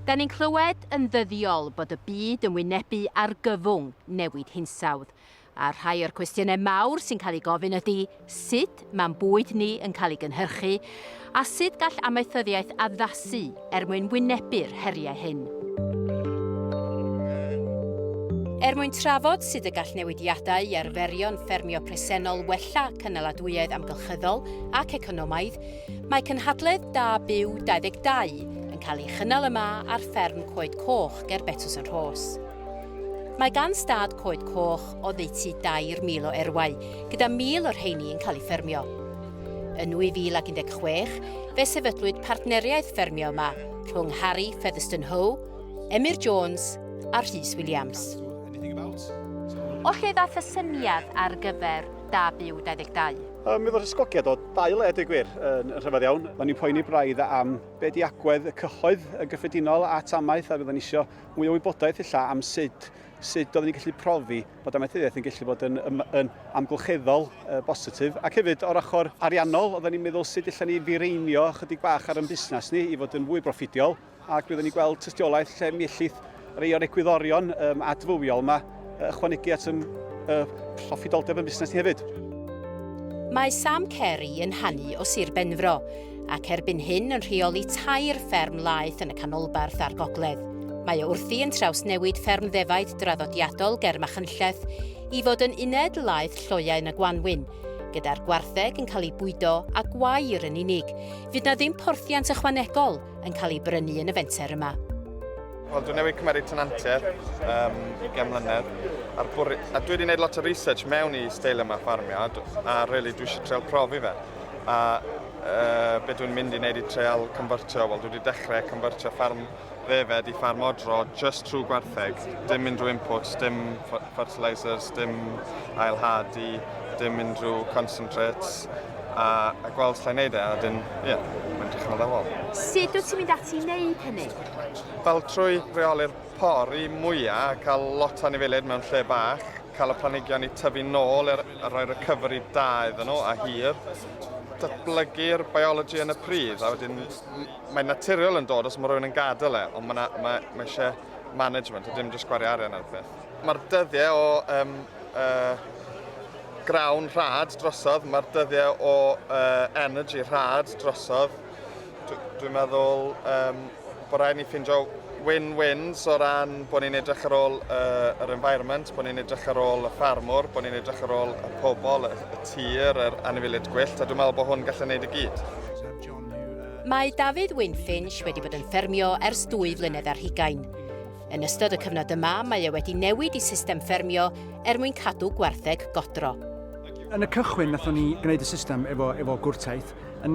Da ni'n clywed yn ddyddiol bod y byd yn wynebu argyfwng newid hinsawdd. A rhai o'r cwestiynau mawr sy'n cael ei gofyn ydy sut mae'n bwyd ni yn cael ei gynhyrchu a sut gall amaethyddiaeth addasu mwyn wynebu'r heriau hyn. Mwyn trafod sut y gall newidiadau i arferion ffermio presennol wella cynaliadwyedd amgylcheddol ac economaidd, mae cynhadledd Da Byw 22 yn cael ei chynnal yma ar fferm Coed Coch ger Betws yn Rhos. Mae gan stad Coed Coch o ddeutu 2,000 o erwau, gyda 1,000 o'r rheini yn cael ei ffermio. Yn 2016, fe sefydlwyd partneriaeth ffermio yma rhwng Harry Featherstone-Hoe, Emyr Jones a Rhys Williams. O lle ddath y syniad ar gyfer Da Byw 22? Mi ddod ysgogiad o 2 led y gwir yn rhyfedd iawn. Oedden ni'n poeni braidd am be di agwedd y cyhoedd yn gyffredinol a tamaeth, a byddwn ni isio mwy o wybodaeth illa am sut oedden ni'n gallu profi bod amaethyddiaeth yn gallu bod yn amgylcheddol bositif. Ac hefyd, o'r ochr ariannol, oedden ni'n meddwl sut allan ni fireinio chydig bach ar ein busnes ni i fod yn fwy proffidiol, ac byddwn ni'n gweld tystiolaeth lle mi ellith rhai o'r egwyddorion adfywiol yma ychwanegu at proffidoldeb yn busnes ni hefyd. Mae Sam Carey yn hannu o Sir Benfro, ac erbyn hyn yn rheoli 2 fferm laeth yn y canolbarth a'r gogledd. Mae o wrthi yn trawsnewid fferm ddefaid draddodiadol ger Machynlleth i fod yn uned laeth lloiau yn y Gwanwyn, gyda'r gwartheg yn cael ei bwydo a gwair yn unig. Fydd na ddim porthiant ychwanegol yn cael ei brynu yn y fenter yma. Wel, dwi'n newid cymryd tenantiaeth gen mlynedd, a dwi wedi gwneud lot o research mewn i steil yma ffarmio, a really dwi eisiau treol profi fe. A be dwi'n mynd i wneud i treol convertio, wel dwi wedi dechrau convertio ffarm ddefed i ffarm odro just trwy gwartheg. Dim mynd drwy inputs, dim fertilisers, dim ailhadu, dim mynd drwy concentrates, a gweld lle wneud e, a dyn, mae'n dechrau ddawol. Sut wyt ti'n mynd ati i wneud hynny? Fel trwy reoli'r pori mwyaf, cael lot o anifeiliaid mewn lle bach, cael y planhigion i tyfu nôl a rhoi'r recovery da iddyn nhw a hir, datblygu'r biology yn y pridd, a wedyn mae'n naturiol yn dod os mae rhywun yn gadael e, ond mae eisiau management, a dim jyst gwario arian ar beth. Mae'r dyddiau o grawn rhad drosodd, mae'r dyddiau o energy rhad drosodd. Dwi'n meddwl bod rhaid ni ffindio win-wins o ran bod ni'n edrych ar ôl yr environment, bod ni'n edrych ar ôl y ffarmwr, bod ni'n edrych ar ôl y pobl, y tir, yr anifeiliaid gwyllt, a dwi'n meddwl bod hwn gallu gwneud y gyd. Mae David Wynfinch wedi bod yn ffermio ers 2 flynedd ar hugain. Yn ystod y cyfnod yma, mae e wedi newid i system ffermio mwyn cadw gwartheg godro. Yn y cychwyn, nathon ni gwneud y system efo gwrtaeth. Yn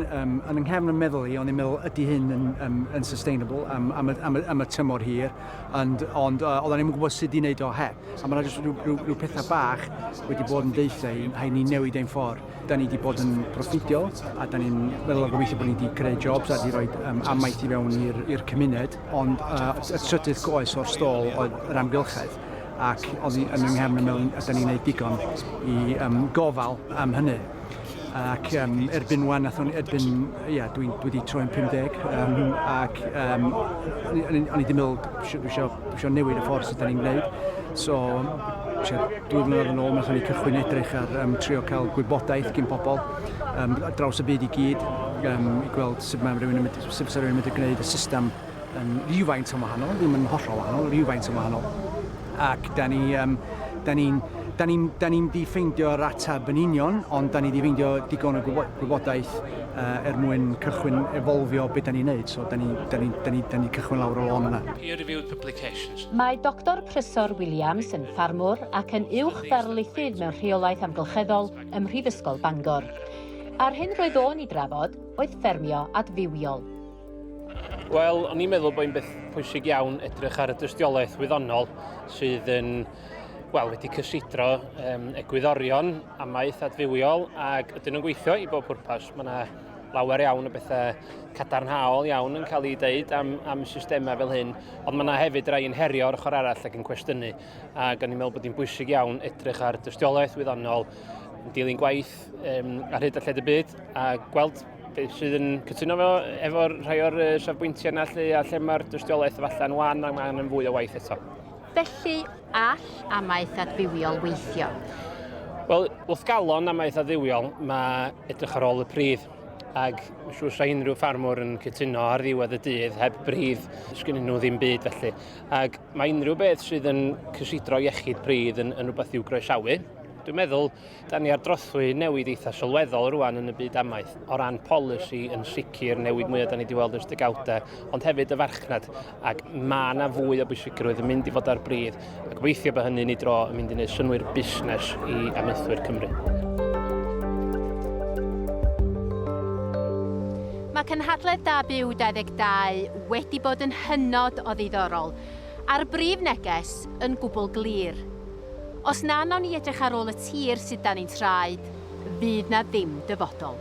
nghefn yn meddwl i, o'n i'n meddwl ydy hyn yn sustainable am y tymor hir, ond oedden ni'n gwybod sut i wneud o he. A mae'n jyst rhyw pethau bach wedi bod yn deithau, haid ni newid ein ffordd. Da ni wedi bod yn proffidiol, a da ni'n meddwl o gobeithio bod ni wedi creu jobs a wedi rhoi amaeth i fewn i'r cymuned, ond y trydydd goes o'r stôl oedd yr amgylchedd. Ac yn yng nghefn yn meddwl, da ni'n gwneud digon i gofal am hynny. Ac erbyn wan, dwi wedi troi'n 50, ac o'n i wedi meddwl, dwi eisiau newid y ffordd sydd da ni'n gwneud. So, 2 flynedd yn ôl, nathon ni cychwyn edrych ar trio cael gwybodaeth gyn pobl draws y byd i gyd, i gweld sut mae rhywun yn mynd i gwneud y system rhywfaint yn wahanol, ddim yn hollol wahanol, rhywfaint yn wahanol. Ac da ni'n di ffeindio'r ateb yn union, ond da ni di ffeindio digon o gwybodaeth mwyn cychwyn efolfio beth da ni'n neud. So da ni cychwyn lawr o lôn yna. Peer-reviewed publications. Mae Dr Prysor Williams yn ffarmwr ac yn uwch ddarlithydd mewn rheolaeth amgylcheddol ym Mhrifysgol Bangor. A'r hyn roedd o'n i drafod oedd ffermio adfywiol. Wel, o'n i'n meddwl bod hi'n beth pwysig iawn edrych ar y dystiolaeth wyddonol sydd yn wedi cysidro egwyddorion amaeth adfywiol ac ydyn nhw'n gweithio i bob pwrpas. Mae yna lawer iawn o bethau cadarnhaol iawn yn cael ei dweud am systemau fel hyn, ond mae yna hefyd rai yn herio o'r ochr arall ac yn cwestiynu. Ac o'n i'n meddwl bod hi'n bwysig iawn edrych ar dystiolaeth wyddonol, yn dilyn gwaith ar hyd a lled y byd a gweld beth sydd yn cytuno efo rhai o'r safbwyntiau yna lle, a lle mae'r dystiolaeth falle'n wan a mae'n fwy o waith eto. Felly, all amaeth adfywiol weithio? Wel, wrth galon amaeth adfywiol, mae edrych ar ôl y pridd. Ac mae'n siŵr sa unrhyw ffarmwr yn cytuno ar ddiwedd y dydd heb bridd, sgynnu nhw ddim byd felly. Ac mae unrhyw beth sydd yn cysidro iechyd pridd yn rhywbeth i'w groesawu. Dwi'n meddwl, da ni ar drothwy newid eitha sylweddol rwan yn y byd amaeth. O ran polisi yn sicr newid mwyaf da ni wedi weld ers degawdau, ond hefyd y farchnad. Ac mae yna fwy o bwysigrwydd yn mynd i fod ar bridd. Ac gobeithio bod hynny'n ei dro yn mynd i wneud synwyr busnes i amaethwyr Cymru. Mae cynhadledd Da Byw 22 wedi bod yn hynod o ddiddorol, a'r brif neges yn gwbl glir. Os na nawn ni edrych ar ôl y tir sydd dan ni'n traed, fydd na ddim dyfodol.